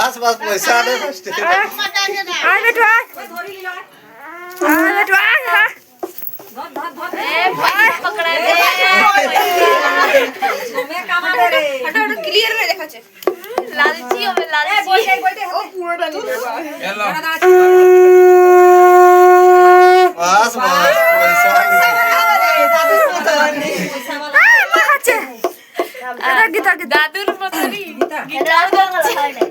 বাস বাস পয়সা দে ফার্স্ট আয় বেটু আয় বেটু আয় पकड़ा दे मैं कमा दे रे हटो हटो क्लियर में देखाছে लालची हो मैं लालची ও পুরোটা নিয়ে এলো বাস বাস পয়সা খাচ্ছে এটা গীতা গীতা दादूर मतरी गिटार बजाচ্ছে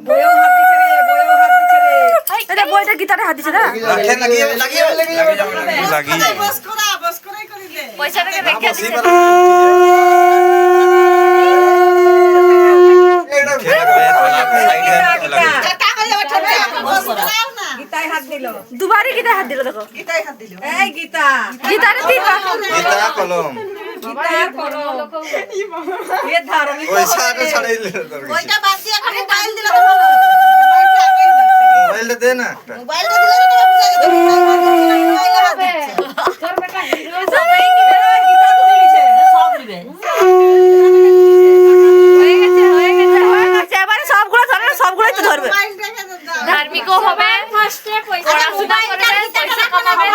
বইও হাত দিছে রে এটা বইটা গীতারে হাত দিছে না লাগিয়ে লাগিয়ে লাগিয়ে লাগি পয়সাটাকে রেখে দিছে গীতায় হাত দিল দুবারই গীতায় হাত দিল দেখো গীতায় হাত দিল এই গীতা গীতারে তিনবার গীতা কলম গীতার করো এ ধার্মিক পয়সা দে ছাড়াইলে ওইটা বাদ দিয়ে এখন মোবাইল দিলে তো মোবাইল দে না একটা মোবাইলটা দিলে তো মোবাইল হাত দিচ্ছে তোর বেটা হিরো সবাই নিবে গীতা তো নিছে সব দিবে হয়ে গেছে এবারে সবগুলো ধরে না সবগুলোই তো ধরবে মোবাইল রেখে দাও ধার্মিক হবে ফার্স্টে পড়াশোনা করবে পয়সা কামাবে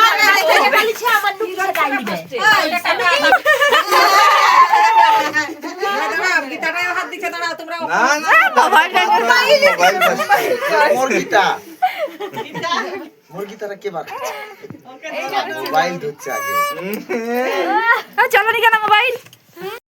আমার নুকিছে টাইম দিবে গীতারে হাত দিছে দাঁড়াও তোমরা না না মোবাইল মোর গীতা মোর গীতারা কে বার মোবাইল ধরছে আগে চলো নি কেন মোবাইল